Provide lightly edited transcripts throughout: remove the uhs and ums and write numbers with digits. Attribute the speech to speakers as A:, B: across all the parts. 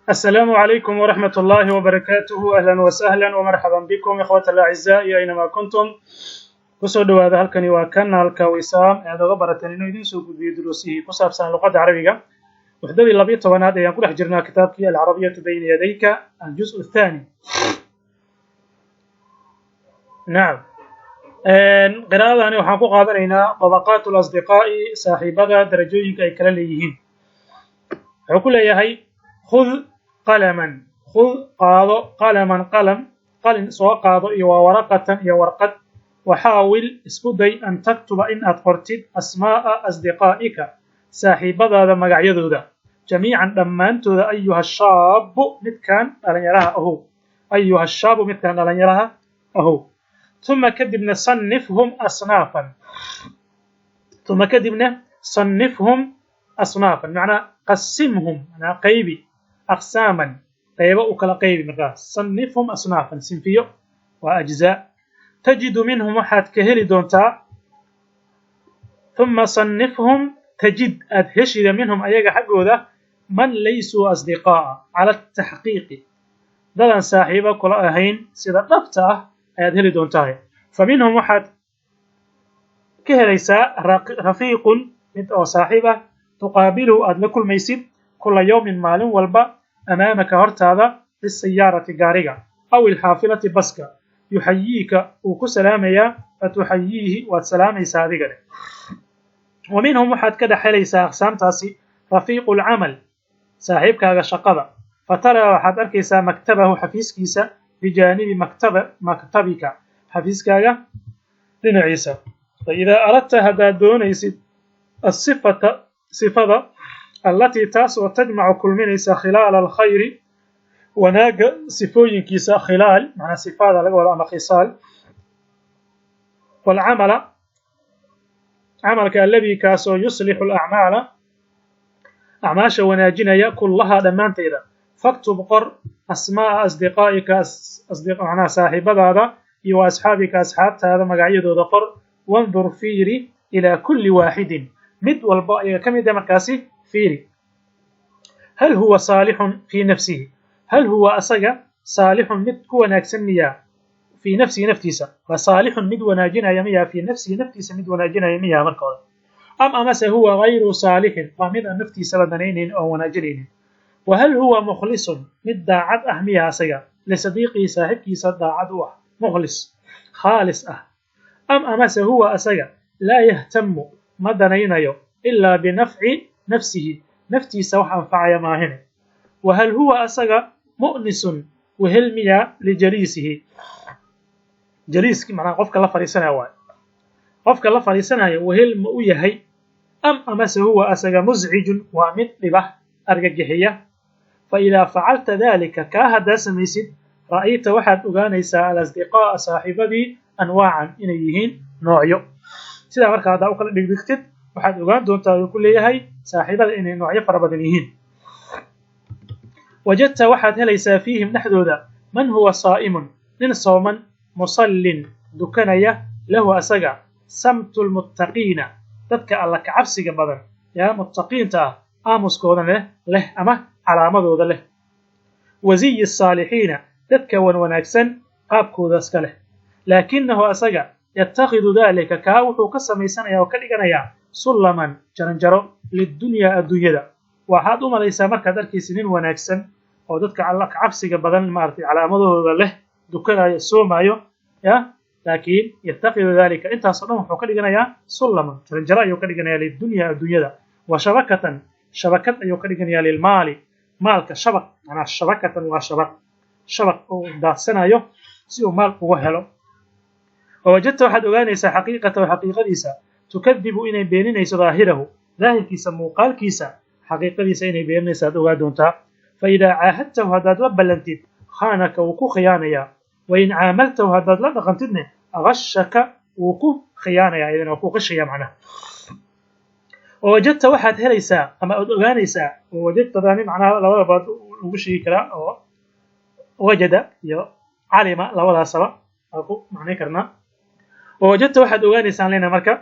A: السلام عليكم ورحمة الله وبركاته. أهلا وسهلا ومرحبا بكم إخوة الأعزاء أينما كنتم. كسودو هذا هلكني وكان هلكويسام هذا غبرة إنه يدين سوق بدروسه كسب سنة اللغة العربية وحدة اللبية طبعا يقول حجرنا كتابك العربية بين يديك الجزء الثاني. نعم. قراءة أنا وحقوق هذا طبقات الأصدقاء صاحبها درجوين كيكلليهن. حقول يا هي خذ قلما خذ قلما قلم سواء قاض ورقة يا ورقة وحاول اسكدي أن تكتب إن أتقرتد أسماء أصدقائك صاحب هذا مقعيد ذا جميعا لما أنت أيها الشاب متكان ألن يراها أهو أيها الشاب متكان ألن يراها أهو ثم كدبنا صنفهم أصنافا صنفهم أصنافا معنى قسمهم معنى قيبي أقساما قيبة وكلا قيبي مقاس صنفهم أصنافا سنفيو وأجزاء تجد منهم واحد كهلي دونتا ثم صنفهم تجد أدهشر منهم أيها حقه ذا من ليسوا أصدقاء على التحقيق دلان صاحبة كلا أهين سيدا نبتا أدهلي دونتا فمنهم واحد كهليسا رفيق أو صاحبة تقابله أدنى كل ميسيد كل يوم مال والبا أمامك هرتاذا بالسيارة قارقة أو الحافلة بسكة يحييك وكسلاميا فتحييه والسلام صادقا ومنهم واحد كده حليس أقسام تاسي رفيق العمل صاحبك هذا شقبة فترى واحد أركيسا مكتبه حفيز كيسا بجانب مكتبك حفيز كاغا لنعيسى فإذا أردت هذا دونيسي الصفة التي تاسو تجمع كل منيسا خلال الخير وناق صفوين كيسا خلال معنى صفات ولا خصال والعمل عملك الذي كاسو يصلح الأعمال أعماش وناجنا كلها دمان تيدا فاكتب قر أسماء أصدقائك أصدقاء معنى صاحب هذا وأصحابك أصحاب هذا مقعيد ذقر وانظر فيري إلى كل واحد مد والباء كم يد مكاسي فيري هل هو صالح في نفسه هل هو أصغى صالح مد وناكسنيا في نفسه نفتيسا وصالح مد وناجنا يميا في نفسه نفتيسا مد وناجنا يميا مركولا أم أمس هو غير صالح فمد نفتيسا بدنين أو وناجنين وهل هو مخلص مد داعد أهميها أصغى لصديقه صاحبه صداعد مخلص خالص أم أمس هو أصغى لا يهتم مدنين إلا بنفع نفسه نفتي سوحا فعي ماهن وهل هو أصغى مؤنس وهلميا لجليسه جليس معنى قفك الله فريسنا واي قفك الله فريسنا وهلم ويهي أم أمس هو أصغى مزعج ومثله أرجحية فإذا فعلت ذلك كهذا سميسد رأيت واحد أغانيسا الأصدقاء صاحبتي أنواعا إنيهين نوعيو سيدا مركا هذا أقل دقدقتد waxaad ogaan doontaa uu ku leeyahay saaxiibada inay noocyo fara badan yihiin wajadta waxaad helaysaa fiihim dhaxdooda man huwa saa'imun nin sooman musallin dukanaya lahu asaga samtul muttaqiina dadka alla ka cabsiga badan yaa muttaqiinta aamuskooda leh ama calaamadooda leh waziy saalihiina dadka wanaagsan qaabkooda iska leh laakinahu asaga yattaqidu dhalika ka wuxuu ka sameysanayaa oo ka dhiganayaa سلما جرنجرو للدنيا الدنيا waxaad u malaysaa markaad arkaysid nin wanaagsan oo dadka alla ka cabsiga badan maartay calaamadooda leh dukanaya soomayo ya laakiin yattaqidu dhalika intaas oo dhan wuxuu ka dhiganayaa sulaman jarjara ayuu ka dhiganayaa lidunya adduunyada wa shabakatan shabakad ayuu ka dhiganayaa lil maali maalka shabak ana shabakatan wa shabak oo daadsanayo si uu maal ugu helo wajadta waxaad ogaanaysaa xaqiiqadiisa تكذب إني بينينيس ظاهره ظاهر كيسا موقال كيسا حقيقة كيسا إني بينينيس أدوغادونتا فإذا عاهدته هداد لبلنتid خانك وكو خيانيا وإن عاملته هداد لبقنتدن أغشك وكو خيانيا إذن وكو غشيا معنا ووجدت واحد هليسا أما أدوغانيسا ووجدت ذاني معناها لولا بعد وغشي كلا وجد علم لولا سبا أكو معني كرنا ووجدت واحد أدوغانيسا لنا مركب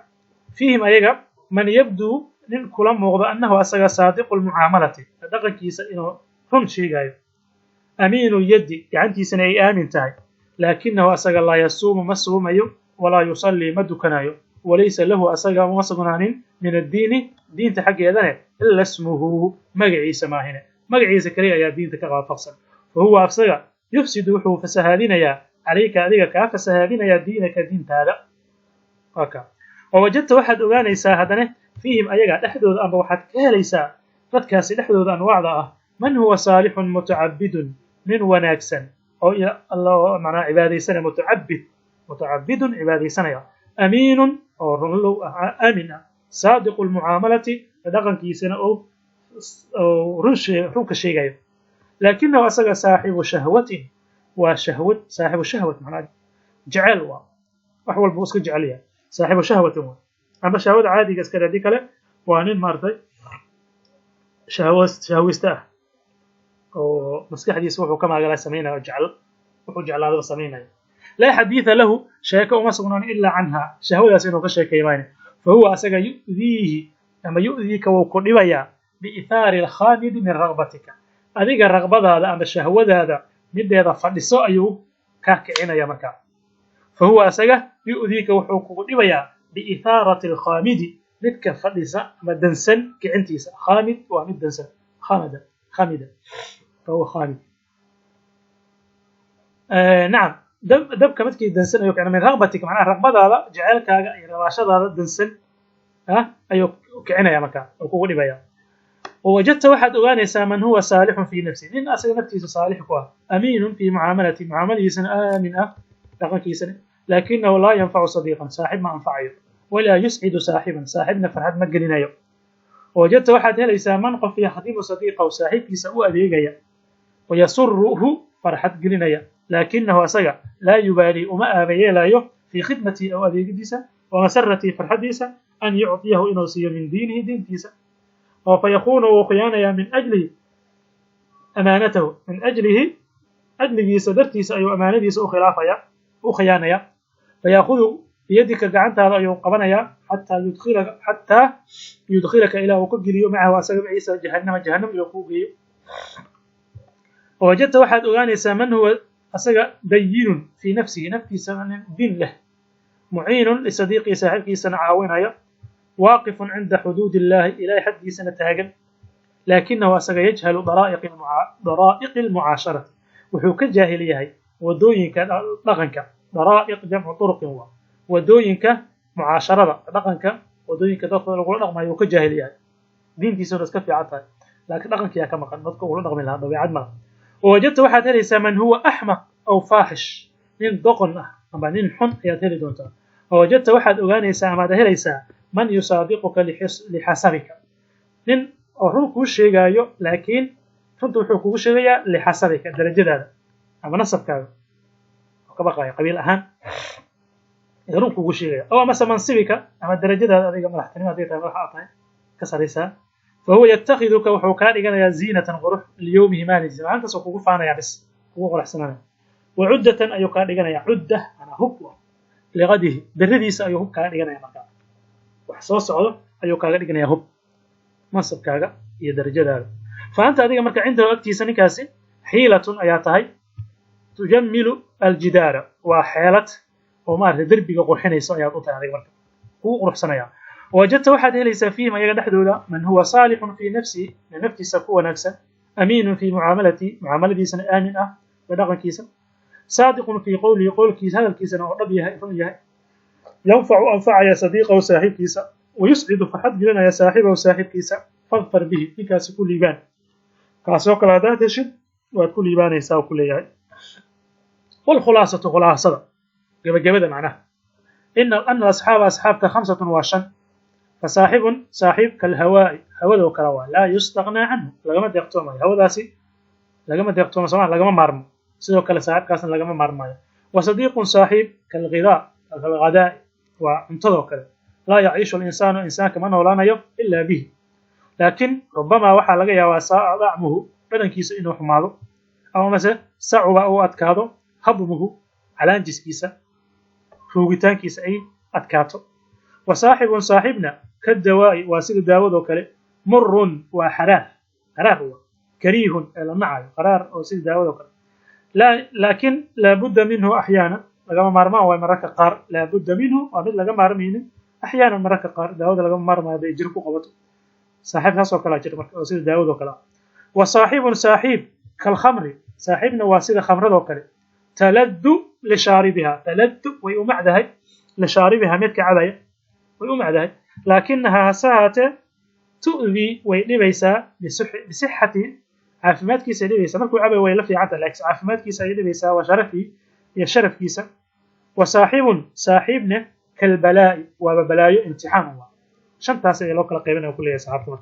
A: فيهم أيها من يبدو للكلام موضع أنه أصغى صادق المعاملة دقن كيسا إنه run sheegayo amiinu lyadi gacantiisana ay aamin tahay laakinahu asaga laa yasuumu ma suumayo walaa yusallii ma dukanayo walaysa lahu asaga uma sugnaanin min addiini diinta xaggeedane ila ismuhu magaciisa maahine magaciisa kaliya ayaa diinta ka qaafaqsan fahuwa asaga yufsidu wuxuu fasahaadinayaa calayka adiga kaa fasahaadinayaa diinaka diintaada wawajadta waxaad ogaanaysaa haddana fiihim ayaga dhexdooda amba waxaad ka helaysaa dadkaasi dhexdooda anwaacda ah man huwa saalixun mutacabidun nin wanaagsan oo macnaa cibaadaysana mutacabidun cibaadaysanaya amiinun oo runlow ah aamin ah saadiqu lmucaamalati dhaqankiisana oo runka sheegayo laakinahu asaga saaxibu shahwatin waa shahwad saaxibu shahwat macnaa jecel waa wax walba iska jecel yahay saaxibu shahwatin waa amba shahwada caadiga iska dhadi kale waa nin maartay shahwista ah oo maskaxdiisa wuxuu ka maagala sameynaya jecel wuxuu jeclaado sameynaya laa xadiitha lahu sheeko uma sugnaan ilaa canha shahwadaas inuu ka sheekeeyo maayne fahuwa asaga yu'diihi ama yu'diika wuu ku dhibayaa biithaari alkhaamidi min ragbatika adiga raqbadaada ama shahwadaada mideeda fadhiso ayuu kaa kicinaya markaa fahuwa asaga yu'diika wuxuu kugu dhibayaa biithaarati alkhaamidi midka fadhisa ama dansan kicintiisa khaamid waa mid dansan khamida fahuwa khaamid nacam dabka midkii dansan ayuu kicina min raqbatika macnaha raqbadaada jaceylkaaga iyo rabaashadaada dansan ayuu kicinaya markaa oo kugu dhibaya wawajadta waxaad ogaanaysaa man huwa saalixun fii nafsi nin asaga naftiisa saalix ku ah amiinun fii mucaamalati mucaamaladiisana aamin ah dhaqankiisana laakinahu laa yanfacu sadiiqan saaxib ma anfacayo walaa yuscidu saaxiban saaxibna farxad ma gelinayo wawajadta waxaad helaysaa man qof yakhdimu sadiiqahu saaxiibkiisa u adeegaya wayasuruhu farxad gelinaya laakinahu asaga laa yubaali uma aabayeelayo fii khidmatii aw adeegidiisa wamasaratii farxadiisa an yucطiyahu inuu siiyo min diinihi diintiisa oo fayakuunu wuu khiyaanayaa min ajlihi amaanatahu min ajligiisa dartiisa ayuu amaanadiisa u khiyaanaya fayaakudu biyadika gacantaada ayuu qabanayaa xataa yudkhilaka ilaa uu ka geliyo macahu asaga maciisa jahannam ilaa kuu geeyo wawajadta waxaad ogaanaysaa man huwa asaga dayinun fii nafsihi naftiisa nin din leh muciinun lisadiiqii saaxiibkiisana caawinaya waaqifun cinda xuduud illaahi ilaahay xaddiisana taagan laakinahu asaga yajhalu daraa'iqi almucaasharati wuxuu ka jaahil yahay wadooyinka dhaqanka daraa'iq jamcu turuqin waa wadooyinka mucaasharada dhaqanka wadooyinka dadka lagula dhaqmayo uu ka jaahil yahay diintiisuna iska fiican tahay laakiin dhaqankiyaa ka maqan dadka ula dhaqmi lahaa dabeecad malaha wawajadta waxaad helaysaa man huwa axmaq aw faaxish nin doqon ah ama nin xun ayaad heli doontaa wawajadta waxaad ogaanaysaa amaad helaysaa man yusaadiquka lixasabika nin oo run kuu sheegaayo laakiin runta wuxuu kugu sheegayaa lixasabika darajadaada ama nasabkaaga oo ka baqayo qabiil ahaan run kugu sheegaya oo amase mansibika ama darajadaada adiga madaxtinimo haday tahay madax aad tahay ka saraysaa fahuwa yatakhiduka wuxuu kaa dhiganayaa ziinatan qurux liyowmihi maalintiisa maalintaas oo kugu faanaya bis kugu qoraxsananaya wacuddatan ayuu kaa dhiganaya cudda ana hub liqadihi berridiisa ayuu hub kaaga dhiganaya markaa wax soo socdo ayuu kaaga dhiganaya hub mansabkaaga iyo darajadaada fa anta adiga marka cindahu agtiisa ninkaasi xiilatun ayaa tahay tujammilu aljidaara waa xeelad oo maaragtay derbiga qurxinayso ayaad u tahay adiga marka kugu quruxsanaya wajadta waxaad helaysaa fiihim ayaga dhexdooda man huwa saalixun fii nafsihi min naftiisa ku wanaagsan amiinun fii mucaamaladiisana aamin ah wa dhaqankiisa saadiqun fii qowlihi qowlkiisa hadalkiisana oo dhab yahay run yahay yanfacu anfacaya sadiiqahu saaxiibkiisa wayuscidu farxad gelinaya saaxibahu saaxiibkiisa fadfar bihi ninkaasi ku liibaan kaasoo kale haddaad heshid waad ku liibaanaysaa oo ku leeyahay walkhulaasatu khulaasada gabagabada macnaha ana asxaaba asxaabta khamsatun waa shan fasaaxibun saaxiib kalhawaa'i hawada oo kale waa laa yustaqnaa canhu lagama deeqtoomayo hawadaasi lagama deeqtoomo sooma lagama maarmo sidoo kale saaxiibkaasna lagama maarmayo wa sadiiqun saaxiib kalghadaa'i waa cuntadoo kale laa yaciishu alinsaanu insaanka ma noolaanayo ilaa bihi laakiin rubamaa waxaa laga yaabaa saa'a dacmuhu dhadhankiisa inuu xumaado ama mase sacuba uu adkaado habmuhu calaanjiskiisa ruugitaankiisa ay adkaato wa saaxibun saaxibna kadawaa'i waa sida daawadoo kale murun waa xaraar waa كريه إلى معه قرار أو سيد داود لا لكن لا بد منه أحيانا لقما مارما ومرك قار لا بد منه ومن لقما مارمين أحيانا مرك قار داود لقما مارما هذا يجرك قوته صاحب ناس وكلا جرك أو سيد داود وكلا وصاحب صاحب كالخمر صاحبنا واسيد خمر وكلا تلد لشاربها تلد ويمعدها لشاربها متك عليه ويمعدها لكنها ساعة تؤذي ويلبيسا بصحة عافمادكيسا يلبيسا مركو عبا ويلفي عتا لكس عافمادكيسا يلبيسا وشرفي يشرف كيسا صاحبنا كالبلاء وبلاء امتحان الله شنتاس لو كلا قيبنا وكل يا صحابتنا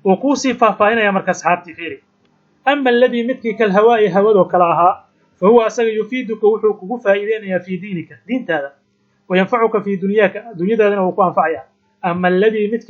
A: وقوسي فافاين يا مركز صحابتي خيري أما الذي متك كالهواء هوده كلاها فهو أسر يفيدك وحوك فائدين في دينك دين هذا وينفعك في دنياك دنيا هذا وقوان فعيا أما الذي متك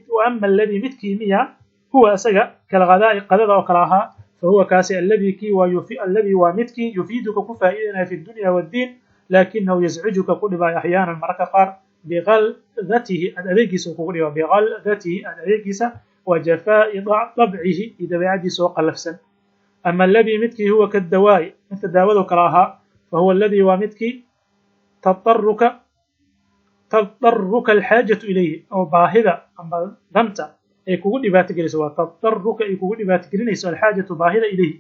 A: وأما الذي متك ميا هو أسر كالغذاء قدد وكلاها فهو كاسي الذي ومتك يفيدك فائدين في الدنيا والدين لكنه يزعجك كل ما أحيانا مركقار بغلظته الأذيكس بغلظته الأذيكس وجفاء طبعه إذا بعد سوق اللفسا أما الذي متك هو كالدواء مثل داود وكراها فهو الذي ومتك تضطرك الحاجة إليه أو باهذا أما ذمت يكون لباتك سواء تضطرك يكون لباتك الحاجة باهذا إليه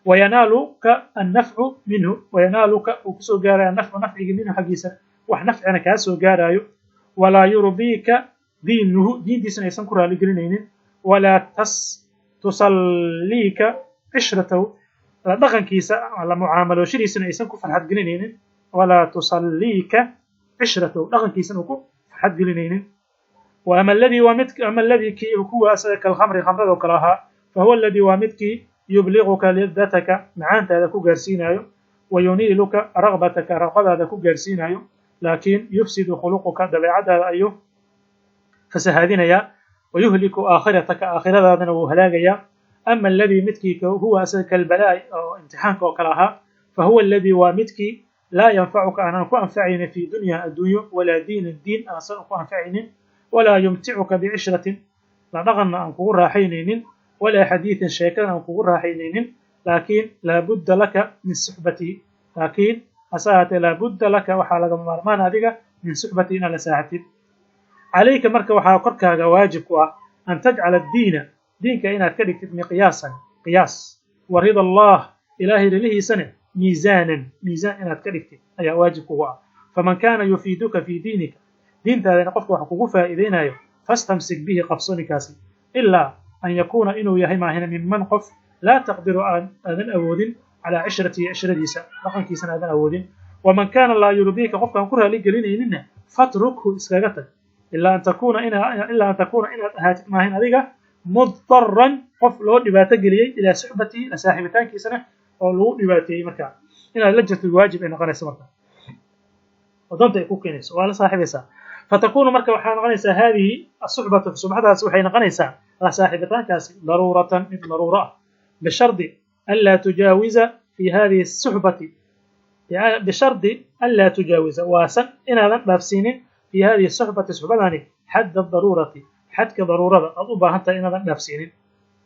A: وينالك النفع منه وينالك وكسو جارا النفع منه حقيسا وحنفعنا كاسو جارا ولا يرضيك دينه دين ديسنا يسنكرها لقرنين ولا تصليك عشرته دقن كيسا على معامله شريسنا يسنكو فرحت قرنين ولا تصليك عشرته دقن كيسا نكو فرحت قرنين وأما الذي ومتك أما الذي كي هو أسلك الخمر خمر وكراها فهو الذي ومتك يبلغك لذتك معانت هذا كو جارسينايو وينيلك رغبتك رغبة هذا كو جارسينايو لكن يفسد خلقك دبيعتها أيوه فسهادينيا ويهلك آخرتك آخرة هذا وهلاقيا أما الذي متك هو أسلك البلاء أو امتحانك وكراها فهو الذي ومتك لا ينفعك أن أكون أنفعين في الدنيا ولا دين الدين أنا سأكون أنفعين ولا يمتعك بعشرة لا نغن أن كون راحينين ولا حديث شيكا أن كون راحينين لكن لا بد لك من صحبته لكن أساعة لا بد لك وحالك مرمان هذه من صحبته إلى ساعة عليك مرك وحاقرك واجبك أن تجعل الدين دينك إن كذلك مقياسا قياس ورضا الله إلهي لله سنة ميزان إن كذلك أي واجبك هو فمن كان يفيدك في دينك دين هذا نقفك وحقوق فائدين فاستمسك به قبصني كاسي إلا أن يكون إنه يهما هنا من منقف لا تقدر أن أود على عشرة ديسا لقن كيسان أذن أود ومن كان لا يرضيك قفك أنكرها لقلين إنه فاتركه إسكاغتا إلا أن تكون إن هاتك ما هنا ذيك مضطرا قف لو دباتك لي إلى صحبتي لساحبتان كيسانة أو لو دباتي مكان إن لجة الواجب إن قناة سمرتا وضمت يكون كينيس وعلى صاحبسا فتكون مركب وحان غنيسا هذه الصحبة صحبتها سوحين غنيسا على صاحبتان كاسي ضرورة مثل ضرورة بشرط ألا تجاوز في هذه الصحبة بشرط ألا تجاوز واسن إن هذا بافسين في هذه الصحبة صحبتان حد الضرورة حد كضرورة أضبها حتى إن هذا بافسين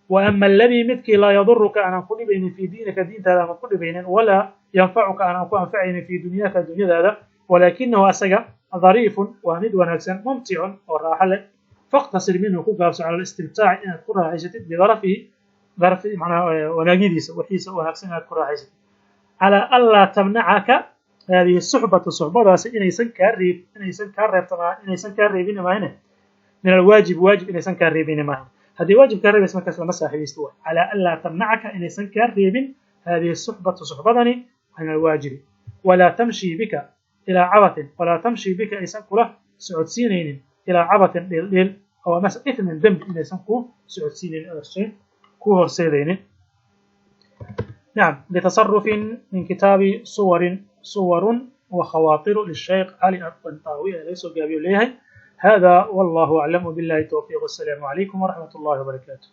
A: وأما الذي مثك لا يضرك أن أكون بين في دينك دين هذا ما كل بين ولا ينفعك أن أكون فعين في دنياك الدنيا هذا ولكنه أسجى ظريف ومد ونكسا ممتع وراحل فاقتصر منه كوكابس على الاستمتاع إن تكون عيشتك بظرفه ظرف معنى ونجديس وحيس ونكسا تكون عيشتك على ألا تمنعك هذه الصحبة إن يسن كاريب ما هنا من الواجب واجب إن يسن كاريب ما هنا هذه واجب كاريب اسمك اسم مساحي يستوى على ألا تمنعك إن يسن كاريب هذه الصحبة صحبتني من الواجب ولا تمشي بك إلى عبث ولا تمشي بك إنسان كله سعود سينين إلى عبث ليل أو مثلا إثم ذنب إنسان كو سعود سينين أرسين كوهر سيدين نعم لتصرف من كتاب صور وخواطر للشيخ علي الطنطاوي ليس جابي ليه هذا والله أعلم بالله التوفيق والسلام عليكم ورحمة الله وبركاته